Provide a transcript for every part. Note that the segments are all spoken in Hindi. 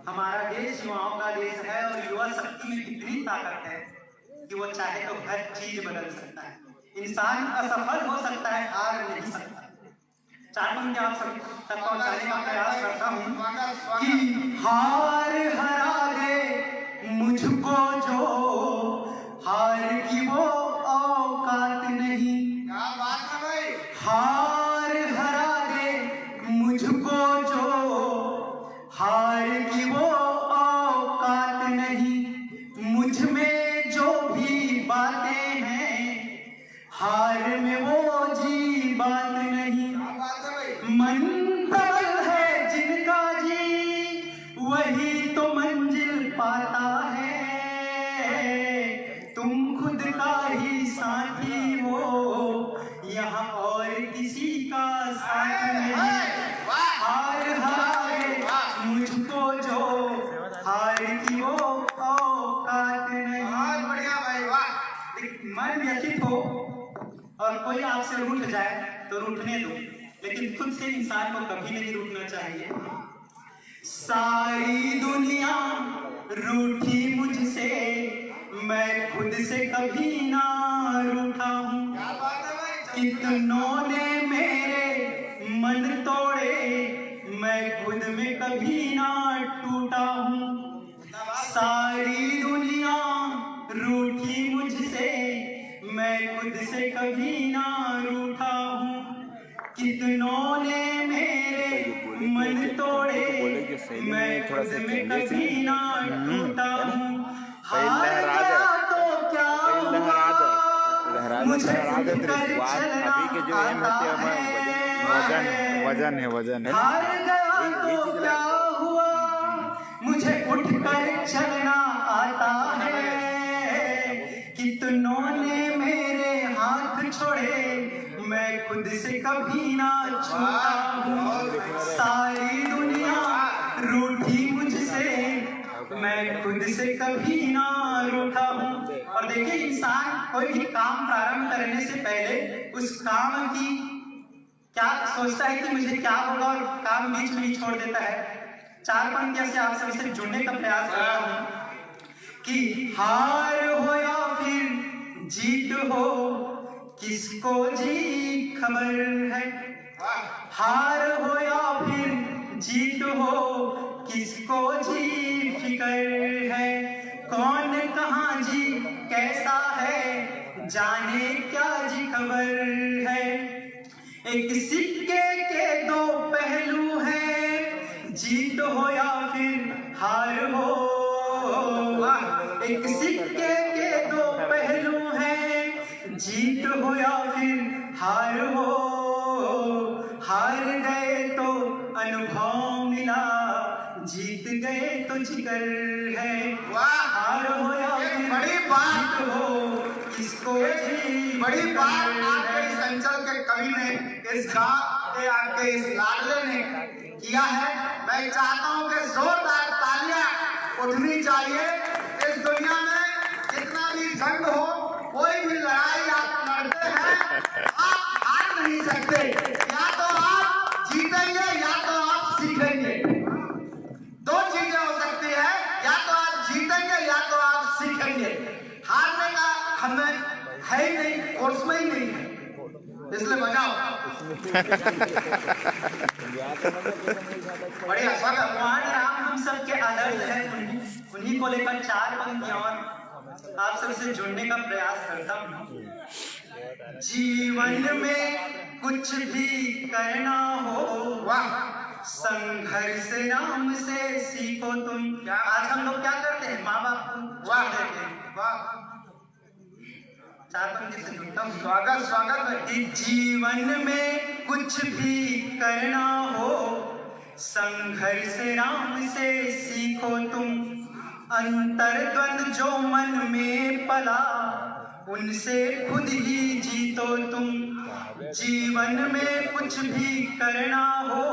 हमारा देश युवाओं का देश है और युवा शक्ति में इतनी ताकत है कि वो चाहे तो हर चीज बदल सकता है। इंसान असफल हो सकता है, हार नहीं सकता। चार पंक्ति आप सब तक पहुंचाने का प्रयास करता हूं कि हार हरा दे मुझको जो हार की वो औकात नहीं। क्या बात है भाई। हार हरा दे मुझको जो हार की वो औकात नहीं। मुझ में जो भी बातें हैं हार में वो जी बात नहीं। मन प्रबल है जिनका जी वही तो मंजिल पाता है। तुम खुद का ही साथी हो यहाँ और किसी का साथ नहीं। हार हारे मुझको जो हार की वो औकात नहीं। बहुत बढ़िया भाई, वाह। मन व्यथित हो और कोई आपसे रूठ जाए तो रूठने दो, लेकिन खुद से इंसान को कभी नहीं रूठना चाहिए। सारी दुनिया रूठी मुझसे, मैं खुद से कभी ना रूठा हूँ। क्या बात है भाई। कितनों ने मेरे मन तोड़े, मैं खुद में कभी ना टूटा हूँ। सारी दुनिया रूठी मुझसे, मैं खुद से कभी ना रूठा हूँ। कितनों ने मेरे मन तोड़े, मैं खुद में कभी ना टूटा हूँ। हार गया तो क्या हुआ, मुझे कर चलना आता है। वजन है। हार गया तो क्या हुआ, मुझे उठ कर चलना आता है। कितनों ने मेरे हाथ छोड़े, मैं खुद से कभी ना छूटा हूँ। सारी दुनिया रूठी मुझसे, मैं खुद से कभी ना रूठा हूँ। और देखिए, इंसान कोई भी काम प्रारंभ करने से पहले उस काम की क्या सोचता है कि मुझे क्या होगा, और काम बीच में ही छोड़ देता है। चार पंक्तियों से आप सबसे जुड़ने का प्रयास करता हूं कि हार हो या फिर जीत हो, किसको जी खबर है। हार हो या फिर जीत हो, किसको जी फिकर है। कौन कहाँ जी कैसा है, जाने क्या जी खबर है। एक सिक्के के दो पहलू हैं, जीत हो या फिर हार हो। एक सिक्के के दो पहलू हैं, जीत हो या फिर हार हो। हार गए तो अनुभव मिला, जीत गए तो जिगर है। हार हो या फिर बड़ी बात जीत हो, किसको जी बड़ी बात आपके इस अंचल के कवि ने, इस गांव के आपके इस लाडले ने किया है। मैं चाहता हूं कि जोरदार तालियां उठनी चाहिए। इस दुनिया में जितना भी जंग हो, कोई भी लड़ाई आप लड़ते हैं, आप हार नहीं सकते। या तो आप जीतेंगे या तो आप सीखेंगे। दो चीजें हो सकती है, या तो आप जीतेंगे या तो आप सीखेंगे। हारने का हमें है ही नहीं, कोर्स में ही नहीं है, इसलिए बजाओ। बढ़िया स्वागत। भगवान राम हम सबके आदर्श है, उन्हीं को लेकर चार पंक्तियां और आप सबसे जुड़ने का प्रयास करता हूँ। जीवन में कुछ भी करना हो, संघर्ष नाम से सीखो तुम। आज हम लोग क्या करते हैं, माँ बाप को छोड़ देते हैं। चार पंक्ति से जुड़ता हूँ। स्वागत स्वागत है। कि जीवन में कुछ भी करना हो, संघर्ष राम से सीखो तुम। अंतर्द्वंद जो मन में पला, उनसे खुद ही जीतो तुम। जीवन में कुछ भी करना हो,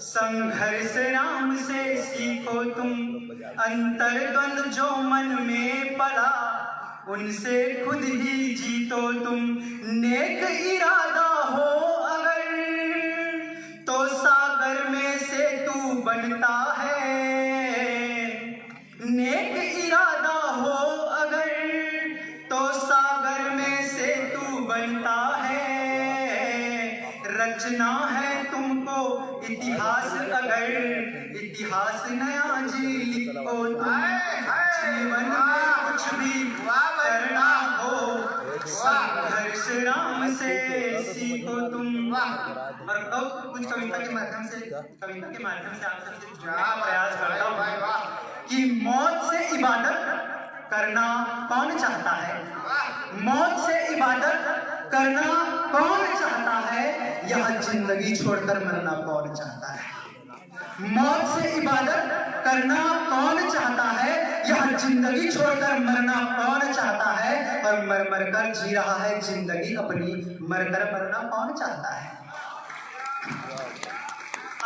संघर्ष राम से सीखो तुम। अंतर्द्वंद जो मन में पला, उनसे खुद ही जीतो तुम। नेक इरादा हो अगर, तो सागर में से तू बनता है। रचना है तुमको इतिहास, अगर इतिहास नया जी लिखो तुम। जीवन में कुछ भी करना हो संघर्ष राम से सीखो तुम। और कुछ कविता के माध्यम से आप सबसे जुड़ने का प्रयास करता हूँ कि मौत से इबादत करना कौन चाहता है? मौत से इबादत करना कौन चाहता है? यह जिंदगी छोड़कर मरना कौन चाहता है? मौत से इबादत करना कौन चाहता है? यह जिंदगी छोड़कर मरना कौन चाहता है? और मर मर कर जी रहा है जिंदगी अपनी, मर कर मरना कौन चाहता है?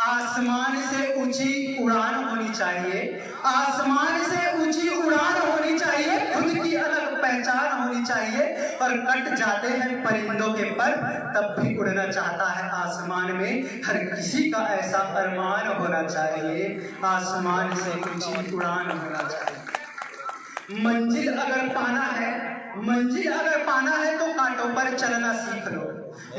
आसमान से ऊंची उड़ान होनी चाहिए, आसमान से ऊंची उड़ान होनी चाहिए, खुद की अलग पहचान होनी चाहिए। और कट जाते हैं परिंदों के पर, तब भी उड़ना चाहता है आसमान में। हर किसी का ऐसा अरमान होना चाहिए, आसमान से ऊंची उड़ान होना चाहिए। मंजिल अगर पाना है तो कांटों पर चलना सीख लो।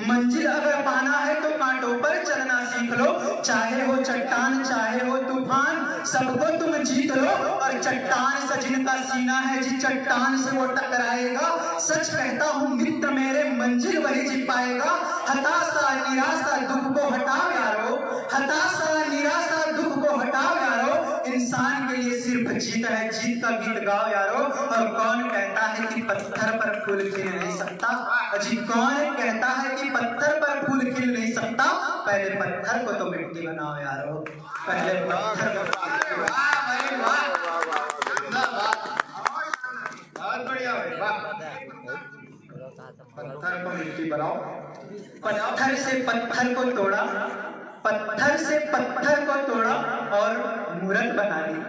मंजिल अगर पाना है तो कांटों पर चलना सीख लो। चाहे हो चट्टान चाहे हो तूफान, सबको तुम जीत लो। और चट्टान से जिनका सीना है, जिस चट्टान से वो टकराएगा, सच कहता हूँ मित्र मेरे, मंजिल वही जी पाएगा। हताशा निराशा दुख को हटाओ यारो, हताशा निराशा दुख को हटाओ यारो। इंसान के लिए सिर्फ जीत है, जीत का गीत गाओ यारो। और कौन कहता है कि पत्थर पर फूल खिल नहीं सकता? अजी कौन कहता है कि पत्थर पर फूल खिल नहीं सकता? पहले पत्थर को तो मिट्टी बनाओ यारो, पहले पत्थर को। बहुत बढ़िया भाई, वाह। पत्थर को मिट्टी बनाओ। पत्थर से पत्थर को तोड़ा, पत्थर से पत्थर को तोड़ा और मूरत बना ली।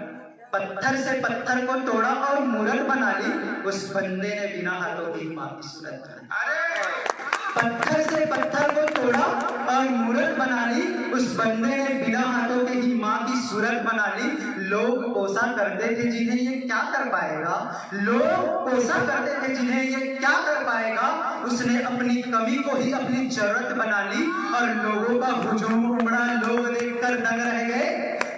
पत्थर से पत्थर को तोड़ा और मूरत बना ली, उस बंदे ने बिना हाथों की मां की सूरत बना ली। पत्थर से पत्थर को तोड़ा और मूरत बना ली, उस बंदे ने बिना हाथों के ही मां की सूरत बना ली। लोग कोसा करते थे जिन्हें ये क्या कर पाएगा, लोग कोसा करते थे जिन्हें ये क्या कर पाएगा। उसने अपनी कमी को ही अपनी जरूरत बना ली। और लोगों का हुजूम उमड़ा, लोग देखकर दंग रह गए।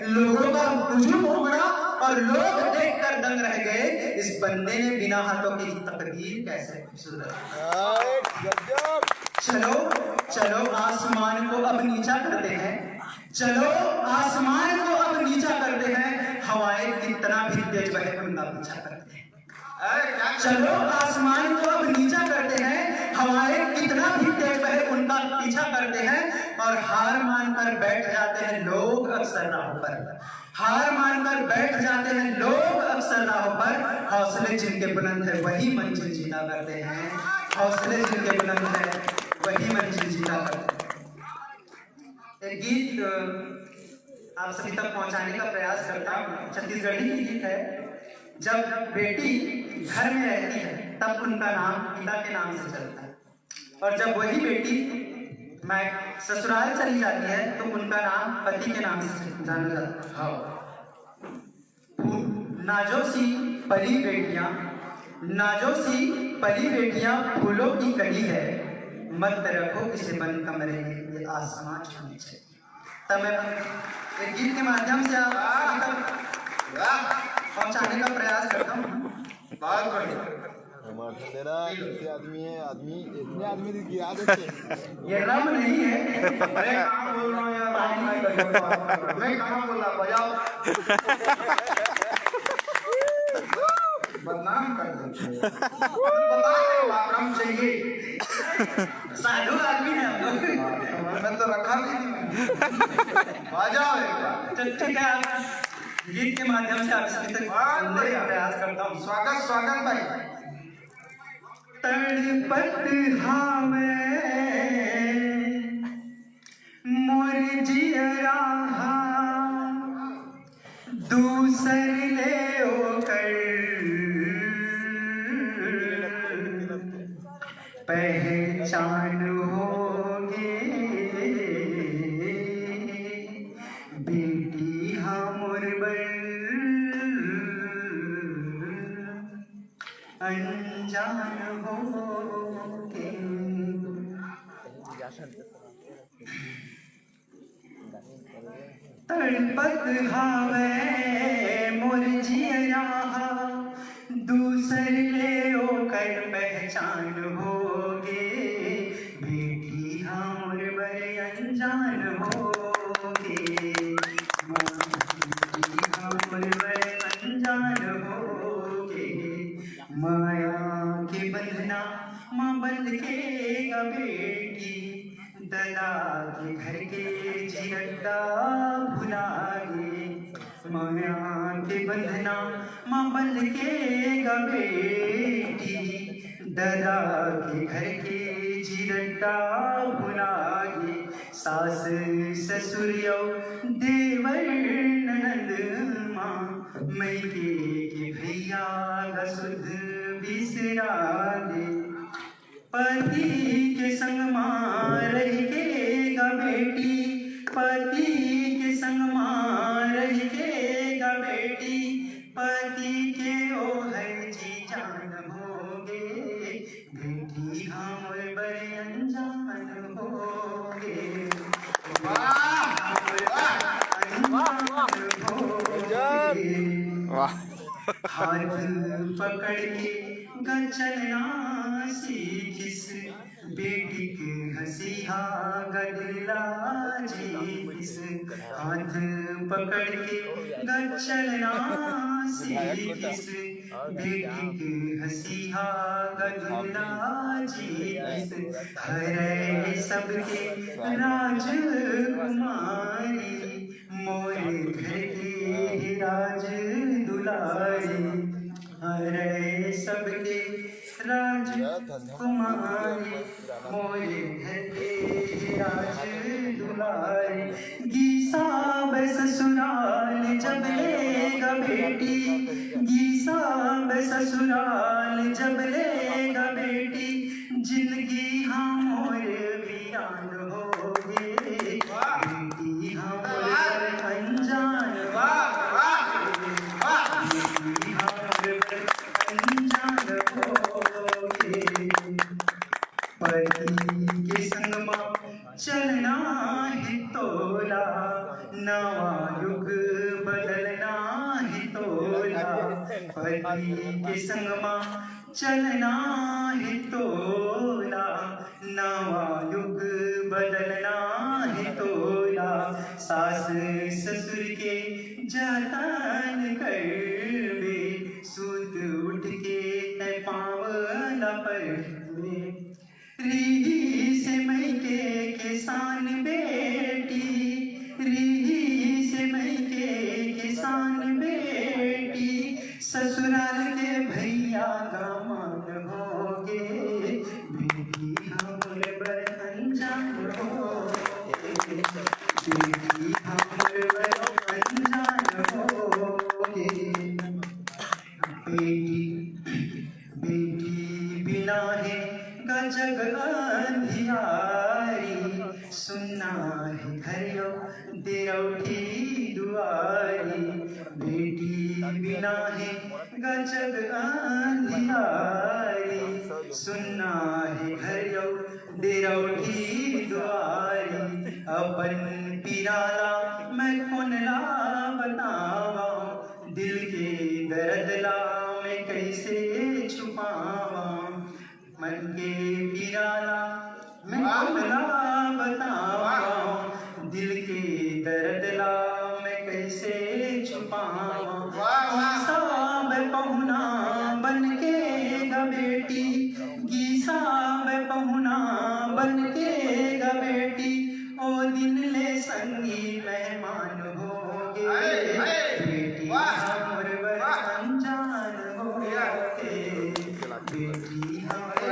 लोगों का हुजूम उमड़ा और लोग देखकर दंग रह गए। इस बंदे ने बिना हाथों की तकदीर कैसे खूबसूरत। चलो चलो आसमान को अब नीचा करते हैं, चलो आसमान को अब नीचा करते हैं। हवाएं कितना भी तेज बहे उनका पीछा करते हैं। चलो आसमान को अब नीचा करते हैं, हवाएं कितना भी तेज बहे उनका पीछा करते हैं। और हार मानकर बैठ जाते हैं लोग अक्सर राहों पर, हार मानकर बैठ जाते हैं लोग अक्सर राहों पर। हौसले जिनके बुलंद है वही मंजिल जीता करते हैं, हौसले जिनके बुलंद है वही मंजिल जीता करते हैं। एक गीत आप सभी तक पहुंचाने का प्रयास करता हूँ, छत्तीसगढ़ी गीत है। जब बेटी घर में रहती है तब उनका नाम पिता के नाम से चलता है, और जब वही बेटी मैं ससुराल चली जाती है तो उनका नाम पति के नाम से जाना जाता है। नाजो सी पली बेटियां, नाजो सी पली बेटियां फूलों की कली है, मत रखो इसे बंद कमरे में, ये आसमान छूने चाहिए। तब मैं एक गीत के माध्यम से आप पहुंचाने का प्रयास करता हूँ। बहुत बढ़िया। ऐसे आदमी है, आदमी इतने आदमी की याद है। ये रम नहीं है। अरे कहाँ बोल रहा हूँ यार, मैं कहाँ बोला, बजाओ। बदनाम कर देते हैं। रम चाहिए, साधु आदमी है हम लोग। मैं तो रखा नहीं, बजाओ एक बार। ठीक है, गीत के माध्यम से आप सभी तक सुनने का प्रयास करता हूँ। स्वागत स्वागत भाई। तड़पत हावे मोर जियरा दूसर ले ओकर, पहचान होगे बेटी हमर बड़ अनजान होगे। तड़पत हावे मोर जियरा दूसर ले ओकर पहचान होगे बेटी हमर बर अनजान होगे बेटी हमर बर अनजान होगे माया के बंधना माँ बंध के गा बेटी दला के घर के जियड्डा भुला गे माया के बंधना माँ बंध के गा बेटी दला के घर के जियड्डा भुला गे सास ससुरियो देवर ननद माँ मैके के भैया गा सुध बिसरा दे पति के संग मार के गा बेटी पति के संग मार के गा बेटी पति के ओ है जी जान होगे बेटी हमर बर अनजान होगे हाथ पकड़ के गचलना सीखिस बेटी के हंसिया गदला जीस हाथ पकड़ के गचलना सीखिस बेटी के हंसिया गदला जीस हरे सबके राजकुमारी मोर घर के राज दुलारी हरे सबके राजकुमारी मोरे घर के राज दुलारी गीसा ससुराल जब लेगा बेटी गीसा ससुराल जब लेगा बेटी जिंदगी हमोर वीरान होगे बेटी हमोर अनजान पति के संग माँ चलना ही तोला नवा युग बदलना ही तोला पति के संग माँ चलना ही तोला नवा युग बदलना ही तोला सास ससुर के जतन करबे सूत उठ के पावला पर रीही से मैके किसान बेटी रीही से मैके किसान बेटी ससुराल के भैया गामान होगे बेटी हमर बर अनजान होगे बेटी हमर बर अनजान होगे बेटी बिना है जग अंधियारी सुनना है घरियो देरौठी दुआरी बेटी बिना है गजग अंधियारी सुनना है घरियो देरौठी दुआरी अपन पिराला मैं कौनला बतावा दिल के दर्दला मैं कैसे छुपावा मन के पिराला मैं कौनला बतावा दिल के दर्दला मैं कैसे छुपावा सब पहुना बन के गा बेटी गीसा पहुना बन के गा बेटी ओ दिन ले संगी मेहमान होगे बेटी हमर बर अनजान होगे बेटी हमर